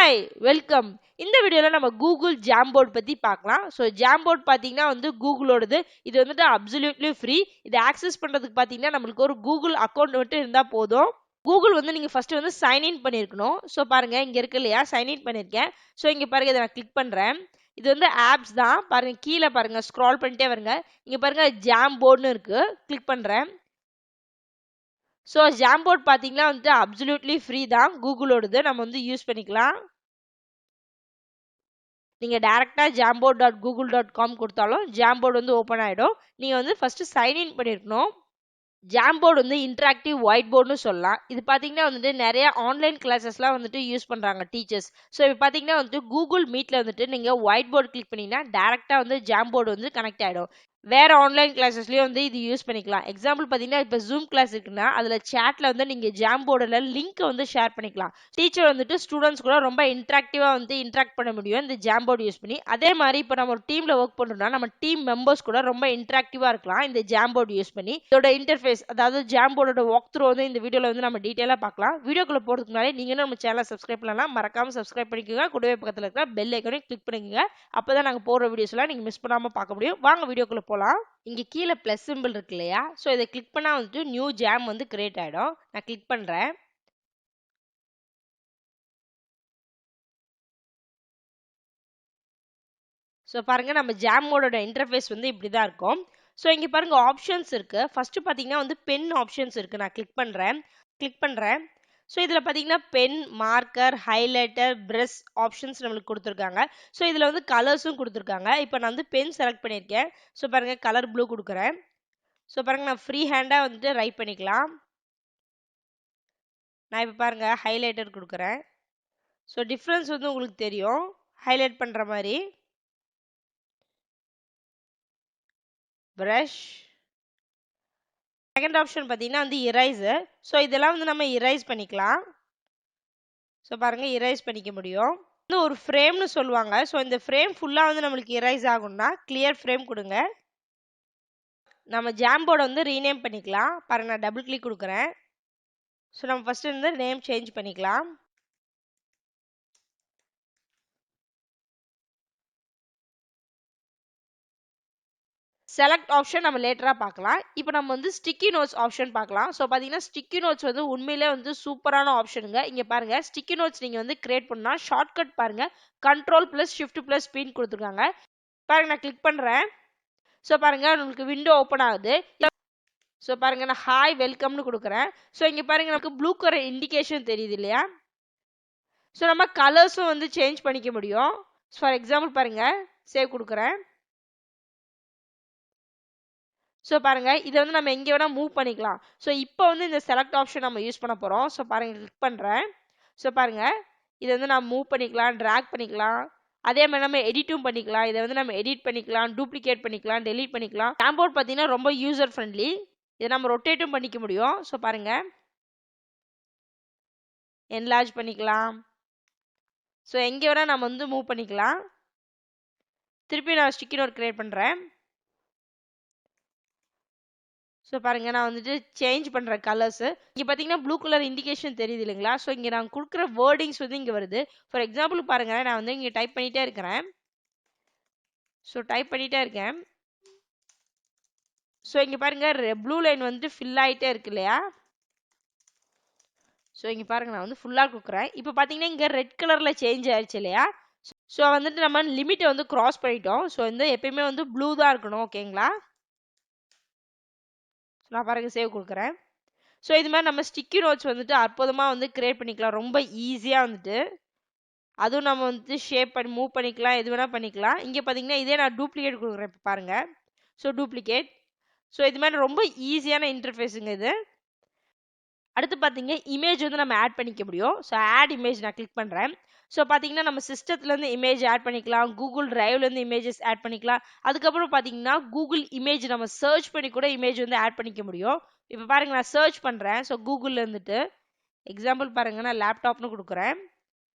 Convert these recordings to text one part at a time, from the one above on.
Hi welcome. இந்த வீடியோல நம்ம கூகுள் ஜாம்போர்ட் பத்தி பார்க்கலாம். ஸோ ஜாம்போர்ட் பார்த்தீங்கன்னா வந்து கூகுளோடது. இது வந்துட்டு அப்சல்யூட்லி ஃப்ரீ. இதை ஆக்சஸ் பண்றதுக்கு பார்த்தீங்கன்னா நம்மளுக்கு ஒரு கூகுள் அக்கௌண்ட் மட்டும் இருந்தா போதும். கூகுள் வந்து நீங்க ஃபர்ஸ்ட் வந்து சைன் இன் பண்ணிருக்கணும். ஸோ பாருங்க இங்க இருக்கு இல்லையா, சைன் இன் பண்ணிருக்கேன். ஸோ இங்க பாருங்க, இதை நான் கிளிக் பண்றேன். இது வந்து ஆப்ஸ் தான். பாருங்க கீழே பாருங்க, ஸ்க்ரால் பண்ணிட்டே வருங்க. இங்க பாருங்க ஜாம்போர்ட்னு இருக்கு, கிளிக் பண்றேன். ஸோ ஜாம்போர்ட் பார்த்தீங்கன்னா வந்துட்டு அப்சல்யூட்லி ஃப்ரீ தான், கூகுளோடது. நம்ம வந்து யூஸ் பண்ணிக்கலாம். நீங்க டைரக்டா jamboard.google.com கொடுத்தாலும் ஜாம்போர்ட் வந்து ஓபன் ஆயிடும். நீங்க வந்து ஃபர்ஸ்ட் சைன் இன் பண்ணிருக்கணும். ஜாம்போர்ட் வந்து இன்டராக்டிவ் ஒயிட் போர்டுன்னு சொல்லலாம். இது பாத்தீங்கன்னா வந்துட்டு நிறைய ஆன்லைன் கிளாஸஸ்லாம் வந்துட்டு யூஸ் பண்றாங்க டீச்சர்ஸ். ஸோ இப்போ பாத்தீங்கன்னா வந்துட்டு கூகுள் மீட்ல வந்துட்டு நீங்க ஒயிட் போர்டு கிளிக் பண்ணீங்கன்னா டைரக்டா வந்து ஜாம்போர்டு வந்து கனெக்ட் ஆயிடும். வேற ஆன்லைன் கிளாஸஸ்லயும் வந்து இது யூஸ் பண்ணிக்கலாம். எக்ஸாம்பிள் பாத்தீங்கன்னா இப்போ ஜூம் கிளாஸ் இருக்குன்னா அதுல சாட்ல வந்து நீங்க ஜாம்போர்டுல லிங்க் வந்து ஷேர் பண்ணிக்கலாம். டீச்சர் வந்துட்டு ஸ்டூடெண்ட்ஸ் கூட ரொம்ப இன்டராக்டிவா வந்து இன்டராக்ட் பண்ண முடியும் இந்த ஜாம்போர்டு யூஸ் பண்ணி. அதே மாதிரி இப்போ நம்ம ஒரு டீம்ல ஒர்க் பண்றோம்னா நம்ம டீம் மெம்பர்ஸ் கூட ரொம்ப இன்டராக்டிவா இருக்கலாம் இந்த ஜாம்போர்டு யூஸ் பண்ணி. இதோட இன்டர்ஃபேஸ், அதாவது ஜாம்போர்டோட வாக் த்ரூ வந்து இந்த வீடியோல வந்து நம்ம டீடைலா பார்க்கலாம். வீடியோக்குள்ள போறதுக்கு முன்னாடி நீங்க நம்ம சேனலை சப்ஸ்கிரைப் பண்ணலாம், மறக்காம சப்ஸ்கிரைப் பண்ணிக்கோங்க. கூடவே பக்கத்துல இருக்கிற பெல் ஐகானையும் கிளிக் பண்ணிக்கோங்க. அப்பதான் நாங்க போடுற வீடியோஸ் எல்லாம் நீங்க மிஸ் பண்ணாம பார்க்க முடியும். வாங்க வீடியோக்குள்ள போலாம். இங்க கீழே பிளஸ் சிம்பிள் இருக்கு இல்லையா, ஸோ இதை கிளிக் பண்ணா வந்துட்டு நியூ ஜாம் வந்து கிரியேட் ஆயிடும். நான் கிளிக் பண்றேன். ஸோ பாருங்க நம்ம ஜாமோட இன்டர்ஃபேஸ் வந்து இப்படிதான் இருக்கும். ஸோ இங்க பாருங்க ஆப்ஷன்ஸ் இருக்கு. ஃபர்ஸ்ட் பாத்தீங்கன்னா வந்து பென் ஆப்ஷன்ஸ் இருக்கு. நான் கிளிக் பண்றேன். ஸோ இதுல பாத்தீங்கன்னா pen, marker, highlighter, brush options நம்மளுக்கு கொடுத்துருக்காங்க. ஸோ இதுல வந்து கலர்ஸும் கொடுத்துருக்காங்க. இப்போ நான் வந்து பென் செலக்ட் பண்ணியிருக்கேன். ஸோ பாருங்க கலர் ப்ளூ கொடுக்குறேன். ஸோ பாருங்க நான் ஃப்ரீ ஹேண்டா வந்துட்டு ரைட் பண்ணிக்கலாம். நான் இப்போ பாருங்க ஹைலைட்டர் கொடுக்குறேன். ஸோ டிஃப்ரென்ஸ் வந்து உங்களுக்கு தெரியும் ஹைலைட் பண்ற மாதிரி. பிரஷ். செகண்ட் ஆப்ஷன் பார்த்தீங்கன்னா வந்து இரேசர். ஸோ இதெல்லாம் வந்து நம்ம இரேஸ் பண்ணிக்கலாம். ஸோ பாருங்க இரேஸ் பண்ணிக்க முடியும். வந்து ஒரு ஃப்ரேம்னு சொல்லுவாங்க. ஸோ இந்த ஃப்ரேம் ஃபுல்லாக வந்து நம்மளுக்கு இரேஸ் ஆகும்னா கிளியர் ஃப்ரேம் கொடுங்க. நம்ம ஜாம்போர்டை வந்து ரீநேம் பண்ணிக்கலாம். பாருங்க நான் டபுள் கிளிக் கொடுக்குறேன். ஸோ நம்ம ஃபர்ஸ்ட் வந்து நேம் சேஞ்ச் பண்ணிக்கலாம். செலக்ட் ஆப்ஷன் நம்ம லேட்டரா பார்க்கலாம். இப்போ நம்ம வந்து ஸ்டிக்கி நோட்ஸ் ஆப்ஷன் பார்க்கலாம். ஸோ பார்த்தீங்கன்னா ஸ்டிக்கி நோட்ஸ் வந்து உண்மையிலே வந்து சூப்பரான ஆப்ஷனுங்க. இங்கே பாருங்க ஸ்டிக்கி நோட்ஸ் நீங்க வந்து கிரியேட் பண்ணா ஷார்ட்கட் பாருங்க, கண்ட்ரோல் பிளஸ் ஷிஃப்ட் பிளஸ் பின் கொடுத்துருக்காங்க. பாருங்க நான் கிளிக் பண்றேன். ஸோ பாருங்க உங்களுக்கு விண்டோ ஓப்பன் ஆகுது. ஸோ பாருங்க நான் ஹாய் வெல்கம்னு கொடுக்குறேன். ஸோ இங்கே பாருங்க நமக்கு ப்ளூ கலர் இண்டிகேஷன் தெரியுது இல்லையா. ஸோ நம்ம கலர்ஸும் வந்து சேஞ்ச் பண்ணிக்க முடியும். ஃபார் எக்ஸாம்பிள் பாருங்க சேவ் கொடுக்குறேன். ஸோ பாருங்க இதை வந்து நம்ம எங்கே வேணா மூவ் பண்ணிக்கலாம். ஸோ இப்போ வந்து இந்த செலக்ட் ஆப்ஷன் நம்ம யூஸ் பண்ண போறோம். ஸோ பாருங்க கிளிக் பண்றேன். ஸோ பாருங்க இதை வந்து நான் மூவ் பண்ணிக்கலாம், டிராக் பண்ணிக்கலாம். அதே மாதிரி நம்ம எடிட்டும் பண்ணிக்கலாம். இதை வந்து நம்ம எடிட் பண்ணிக்கலாம், டூப்ளிகேட் பண்ணிக்கலாம், டெலீட் பண்ணிக்கலாம். ஜாம்போர்ட் பார்த்தீங்கன்னா ரொம்ப யூசர் ஃப்ரெண்ட்லி. இதை நம்ம ரொட்டேட்டும் பண்ணிக்க முடியும். ஸோ பாருங்க என்லார்ஜ் பண்ணிக்கலாம். ஸோ எங்கே வேணா நம்ம வந்து மூவ் பண்ணிக்கலாம். திருப்பி நான் ஸ்டிக்கி நோட் கிரியேட் பண்றேன். ஸோ பாருங்க நான் வந்துட்டு சேஞ்ச் பண்றேன் கலர்ஸ். இங்க பாத்தீங்கன்னா ப்ளூ கலர் இண்டிகேஷன் தெரியுது இல்லைங்களா. ஸோ இங்க நான் கொடுக்குற வேர்டிங்ஸ் வந்து இங்க வருது. ஃபார் எக்ஸாம்பிள் பாருங்க நான் வந்து இங்க டைப் பண்ணிட்டே இருக்கிறேன். ஸோ டைப் பண்ணிட்டே இருக்கேன். ஸோ இங்க பாருங்க ப்ளூ லைன் வந்து ஃபில் ஆயிட்டே இருக்கு இல்லையா. ஸோ இங்க பாருங்க நான் வந்து ஃபுல்லா கொடுக்குறேன். இப்போ பாத்தீங்கன்னா இங்க ரெட் கலர்ல சேஞ்ச் ஆயிடுச்சு இல்லையா. ஸோ வந்துட்டு நம்ம லிமிட்டை வந்து கிராஸ் பண்ணிட்டோம். ஸோ வந்து எப்பயுமே வந்து ப்ளூ தான் இருக்கணும். ஓகேங்களா. நான் பாருங்க சேவ் கொடுக்குறேன். ஸோ இது மாதிரி நம்ம ஸ்டிக்கி நோட்ஸ் வந்துட்டு அற்புதமாக வந்து கிரியேட் பண்ணிக்கலாம். ரொம்ப ஈஸியாக வந்துட்டு அதுவும் நம்ம வந்து ஷேப் பண்ணி மூவ் பண்ணிக்கலாம், எது வேணால் பண்ணிக்கலாம். இங்கே பார்த்தீங்கன்னா இதே நான் டூப்ளிகேட் கொடுக்குறேன். இப்போ பாருங்கள். So duplicate. ஸோ இது மாதிரி ரொம்ப ஈஸியான இன்டர்ஃபேஸுங்க இது. அடுத்து பார்த்தீங்க இமேஜ் வந்து நம்ம ஆட் பண்ணிக்க முடியும். ஸோ ஆட் இமேஜ் நான் கிளிக் பண்ணுறேன். ஸோ பார்த்தீங்கன்னா நம்ம சிஸ்டத்துலேருந்து இமேஜ் ஆட் பண்ணிக்கலாம், கூகுள் டிரைவ்லேருந்து இமேஜஸ் ஆட் பண்ணிக்கலாம். அதுக்கப்புறம் பார்த்தீங்கன்னா கூகுள் இமேஜ் நம்ம சர்ச் பண்ணி கூட இமேஜ் வந்து ஆட் பண்ணிக்க முடியும். இப்போ பாருங்க நான் சர்ச் பண்ணுறேன். ஸோ கூகுளில் இருந்துட்டு எக்ஸாம்பிள் பாருங்க நான் லேப்டாப்னு கொடுக்குறேன்.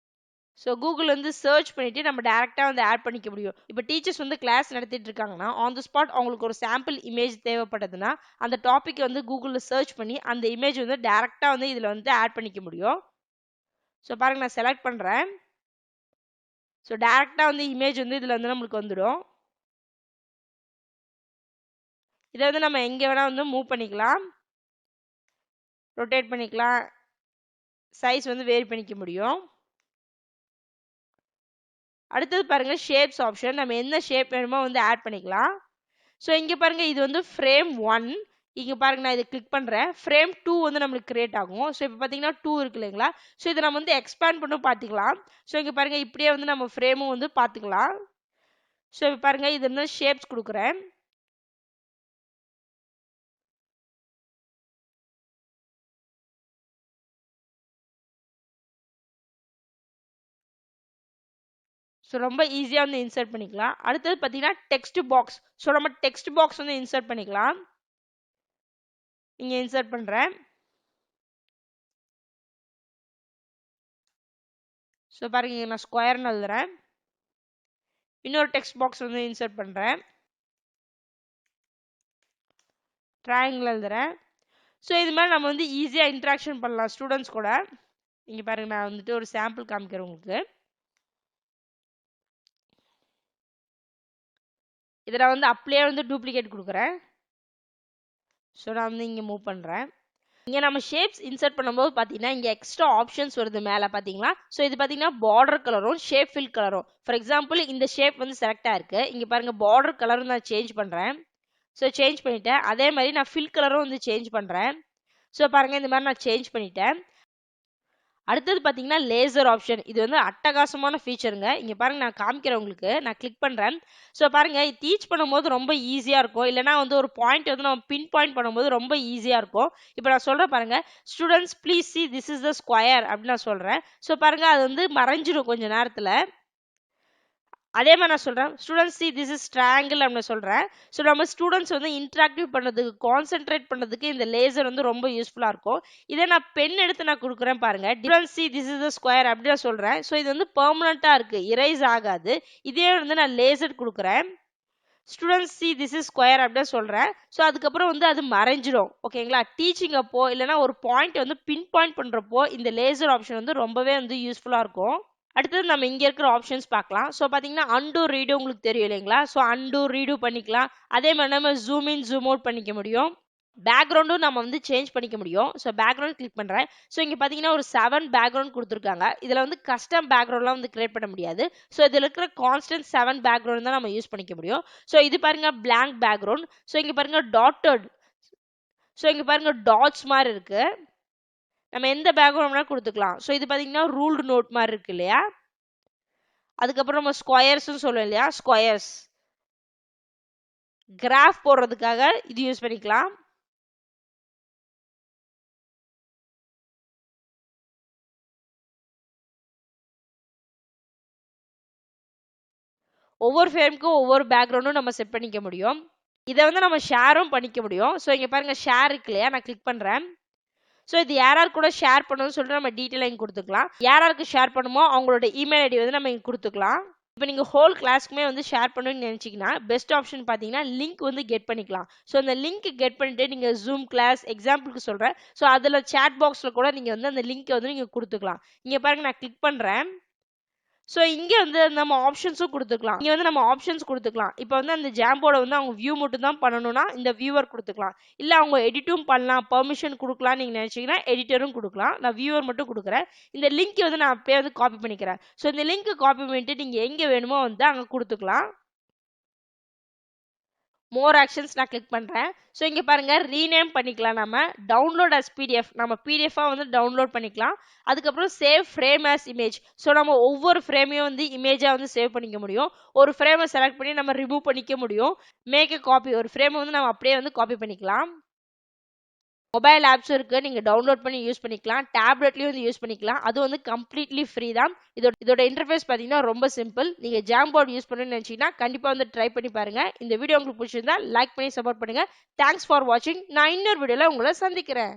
ஸோ கூகுள் வந்து சர்ச் பண்ணிட்டு நம்ம டேரெக்டாக வந்து ஆட் பண்ணிக்க முடியும். இப்போ டீச்சர்ஸ் வந்து கிளாஸ் நடத்திட்டு இருக்காங்கன்னா ஆன் த ஸ்பாட் அவங்களுக்கு ஒரு சாம்பிள் இமேஜ் தேவைப்பட்டதுன்னா அந்த டாபிக் வந்து கூகுளில் சர்ச் பண்ணி அந்த இமேஜ் வந்து டேரெக்டாக வந்து இதில் வந்து ஆட் பண்ணிக்க முடியும். ஸோ பாருங்க நான் செலக்ட் பண்ணுறேன். ஸோ டேரெக்டாக வந்து இமேஜ் வந்து இதில் வந்து நம்மளுக்கு வந்துடும். இதை வந்து நம்ம எங்கே வேணால் வந்து மூவ் பண்ணிக்கலாம், ரொட்டேட் பண்ணிக்கலாம், சைஸ் வந்து வேரி பண்ணிக்க முடியும். அடுத்தது பாருங்க ஷேப்ஸ் ஆப்ஷன், நம்ம என்ன ஷேப் வேணுமோ வந்து ஆட் பண்ணிக்கலாம். ஸோ இங்கே பாருங்க இது வந்து ஃப்ரேம் 1, இங்கே பாருங்க நான் இதை கிளிக் பண்ணுறேன், ஃப்ரேம் 2 வந்து நம்மளுக்கு கிரியேட் ஆகும். ஸோ இப்போ பார்த்தீங்கன்னா 2 இருக்கு இல்லைங்களா, ஸோ இதை நம்ம வந்து எக்ஸ்பேண்ட் பண்ணி பார்த்துக்கலாம். ஸோ இங்கே பாருங்க இப்படியே வந்து நம்ம ஃப்ரேமும் வந்து பார்த்துக்கலாம். ஸோ இப்போ பாருங்க இது வந்து ஷேப்ஸ் கொடுக்குறேன். ஸோ ரொம்ப ஈஸியாக வந்து இன்சர்ட் பண்ணிக்கலாம். அடுத்தது பார்த்தீங்கன்னா டெக்ஸ்ட் பாக்ஸ். ஸோ நம்ம டெக்ஸ்ட் பாக்ஸ் வந்து இன்சர்ட் பண்ணிக்கலாம். இங்கே இன்சர்ட் பண்ணுறேன். ஸோ பாருங்க இங்கே நான் ஸ்கொயர்னு எழுதுறேன். இன்னொரு டெக்ஸ்ட் பாக்ஸ் வந்து இன்சர்ட் பண்ணுறேன், ட்ரையாங்கிள் எழுதுறேன். ஸோ இது மாதிரி நம்ம வந்து ஈஸியாக இன்ட்ராக்ஷன் பண்ணலாம் ஸ்டூடெண்ட்ஸ் கூட. இங்கே பாருங்க நான் வந்துட்டு ஒரு சாம்பிள் காமிக்கிறேன் உங்களுக்கு. இதை நான் வந்து அப்படியே வந்து டூப்ளிகேட் கொடுக்குறேன். ஸோ நான் வந்து இங்கே மூவ் பண்ணுறேன். இங்கே நம்ம ஷேப்ஸ் இன்சர்ட் பண்ணும்போது பார்த்தீங்கன்னா இங்கே எக்ஸ்ட்ரா ஆப்ஷன்ஸ் வருது மேலே பார்த்தீங்களா. ஸோ இது பார்த்தீங்கன்னா பார்டர் கலரும் ஷேப் ஃபில் கலரும். ஃபார் எக்ஸாம்பிள் இந்த ஷேப் வந்து செலக்ட் ஆயிருக்கு, இங்கே பாருங்க பார்டர் கலரும் நான் சேஞ்ச் பண்ணுறேன். ஸோ சேஞ்ச் பண்ணிட்டேன். அதே மாதிரி நான் ஃபில் கலரும் வந்து சேஞ்ச் பண்ணுறேன். ஸோ பாருங்க இந்த மாதிரி நான் சேஞ்ச் பண்ணிட்டேன். அடுத்தது பார்த்தீங்கன்னா லேசர் ஆப்ஷன், இது வந்து அட்டகாசமான ஃபீச்சருங்க. இங்கே பாருங்க நான் காமிக்கிறேன் உங்களுக்கு, நான் கிளிக் பண்ணுறேன். ஸோ பாருங்க டீச் பண்ணும்போது ரொம்ப ஈஸியாக இருக்கும், இல்லைனா வந்து ஒரு பாயிண்ட் வந்து நம்ம பின் பாயிண்ட் பண்ணும்போது ரொம்ப ஈஸியாக இருக்கும். இப்போ நான் சொல்கிறேன் பாருங்க, students please see this is the square அப்படின்னு நான் சொல்கிறேன். ஸோ பாருங்க அது வந்து மறைஞ்சிடும் கொஞ்ச நேரத்தில். அதே மாதிரி நான் சொல்கிறேன் students see this is triangle அப்படின்னு சொல்கிறேன். ஸோ நம்ம ஸ்டூடெண்ட்ஸ் வந்து இன்ட்ராக்டிவ் பண்ணுறதுக்கு, கான்சென்ட்ரேட் பண்ணுறதுக்கு இந்த லேசர் வந்து ரொம்ப யூஸ்ஃபுல்லாக இருக்கும். இதை நான் பென் எடுத்து நான் கொடுக்குறேன் பாருங்க, students see this is the square அப்படி நான் சொல்கிறேன். ஸோ இது வந்து பெர்மனண்ட்டாக இருக்குது, இரேஸ் ஆகாது. இதே வந்து நான் லேசர் கொடுக்குறேன், students see this is square அப்படின்னு சொல்கிறேன். ஸோ அதுக்கப்புறம் வந்து அது மறைஞ்சிடும். ஓகேங்களா, டீச்சிங் அப்போ இல்லைனா ஒரு பாயிண்ட் வந்து பின் பாயிண்ட் பண்ணுறப்போ இந்த லேசர் ஆப்ஷன் வந்து ரொம்பவே வந்து யூஸ்ஃபுல்லாக இருக்கும். அடுத்தது நம்ம இங்கே இருக்கிற ஆப்ஷன்ஸ் பார்க்கலாம். ஸோ பார்த்தீங்கன்னா அன்டூ ரீடு உங்களுக்கு தெரியும் இல்லைங்களா, ஸோ அன்டூ ரீடு பண்ணிக்கலாம். அதே மாதிரி நம்ம ஜூம் இன் ஜூம் அவுட் பண்ணிக்க முடியும். பேக்ரவுண்டும் நம்ம வந்து சேஞ்ச் பண்ணிக்க முடியும். ஸோ பேக்ரவுண்ட் கிளிக் பண்ணுறேன். ஸோ இங்கே பார்த்தீங்கன்னா ஒரு 7 பேக்ரவுண்ட் கொடுத்துருக்காங்க. இதில் வந்து கஸ்டம் பேக்ரவுண்ட்லாம் வந்து கிரியேட் பண்ண முடியாது. ஸோ இதில் இருக்கிற கான்ஸ்டன்ட் 7 பேக்ரவுண்ட் தான் நம்ம யூஸ் பண்ணிக்க முடியும். ஸோ இது பாருங்க பிளாங்க் பேக்ரவுண்ட். ஸோ இங்கே பாருங்க டாட்டட். ஸோ இங்கே பாருங்க டாட்ஸ் மாதிரி இருக்கு. நம்ம எந்த பேக்ரவுண்ட்னா கொடுத்துக்கலாம். ஸோ இது பார்த்தீங்கன்னா ரூல்டு நோட் மாதிரி இருக்கு இல்லையா. அதுக்கப்புறம் நம்ம ஸ்கொயர்ஸ்னு சொல்லுவோம் இல்லையா, ஸ்கொயர்ஸ் கிராஃப் போடுறதுக்காக இது யூஸ் பண்ணிக்கலாம். ஒவ்வொரு ஃப்ரேமுக்கும் ஒவ்வொரு பேக்ரவுண்டும் நம்ம செட் பண்ணிக்க முடியும். இதை வந்து நம்ம ஷேரும் பண்ணிக்க முடியும். ஸோ இங்கே பாருங்க ஷேர் இருக்கு இல்லையா, நான் கிளிக் பண்ணுறேன். ஸோ இது யாராரு கூட ஷேர் பண்ணணும்னு சொல்லிட்டு நம்ம டீட்டெயிலாக இங்கே கொடுத்துக்கலாம். யாராருக்கு ஷேர் பண்ணுமோ அவங்களோட இமெயில் ஐடி வந்து நம்ம இங்கே கொடுத்துக்கலாம். இப்போ நீங்கள் ஹோல் கிளாஸ்க்குமே வந்து ஷேர் பண்ணணும்னு நினச்சிங்கன்னா பெஸ்ட் ஆப்ஷன் பார்த்தீங்கன்னா லிங்க் வந்து கெட் பண்ணிக்கலாம். ஸோ அந்த லிங்க் கெட் பண்ணிட்டு நீங்கள் ஜூம் கிளாஸ் எக்ஸாம்பிளுக்கு சொல்கிறேன். ஸோ அதில் சேட் பாக்ஸில் கூட நீங்கள் வந்து அந்த லிங்க்கை வந்து நீங்கள் கொடுத்துக்கலாம். இங்கே பாருங்க நான் கிளிக் பண்ணுறேன். ஸோ இங்கே வந்து நம்ம ஆப்ஷன்ஸும் கொடுத்துக்கலாம். இங்கே வந்து நம்ம ஆப்ஷன்ஸ் கொடுத்துக்கலாம். இப்போ வந்து அந்த ஜாம்போட வந்து அவங்க வியூ மட்டும் தான் பண்ணணும்னா இந்த வியூவர் கொடுத்துக்கலாம். இல்லை அவங்க எடிட்டும் பண்ணலாம், பெர்மிஷன் கொடுக்கலாம் நீங்கள் நினச்சிங்கன்னா எடிட்டரும் கொடுக்கலாம். நான் வியூவர் மட்டும் கொடுக்குறேன். இந்த லிங்க் வந்து நான் அப்பயே வந்து காப்பி பண்ணிக்கிறேன். ஸோ இந்த லிங்க் காப்பி பண்ணிட்டு நீங்கள் எங்கே வேணுமோ வந்து அங்கே கொடுத்துக்கலாம். மோர் ஆக்ஷன்ஸ் நான் கிளிக் பண்ணுறேன். ஸோ இங்கே பாருங்கள் ரீநேம் பண்ணிக்கலாம். நம்ம டவுன்லோட் அஸ் பிடிஎஃப், நம்ம பிடிஎஃபாக வந்து டவுன்லோட் பண்ணிக்கலாம். அதுக்கப்புறம் save frame as image. So நம்ம ஒவ்வொரு ஃப்ரேமையும் வந்து இமேஜாக வந்து சேவ் பண்ணிக்க முடியும். ஒரு ஃப்ரேமை செலக்ட் பண்ணி நம்ம ரிமூவ் பண்ணிக்க முடியும். மேக் எ காப்பி, ஒரு ஃப்ரேமை வந்து நம்ம அப்படியே வந்து காப்பி பண்ணிக்கலாம். மொபைல் ஆப்ஸ் இருக்குது, நீங்கள் டவுன்லோட் பண்ணி யூஸ் பண்ணிக்கலாம். டேப்லெட்லேயும் வந்து யூஸ் பண்ணிக்கலாம். அது வந்து கம்ப்ளீட்லி ஃப்ரீ தான். இதோட இன்டர்ஃபேஸ் பார்த்தீங்கன்னா ரொம்ப சிம்பிள். நீங்கள் ஜாம்போர்ட் யூஸ் பண்ணணும்னு நினச்சிங்கன்னா கண்டிப்பாக வந்து ட்ரை பண்ணி பாருங்கள். இந்த வீடியோ உங்களுக்கு பிடிச்சிருந்தா லைக் பண்ணி சப்போர்ட் பண்ணுங்கள். தேங்க்ஸ் ஃபார் வாட்சிங். நான் இன்னொரு வீடியோவில் உங்களை சந்திக்கிறேன்.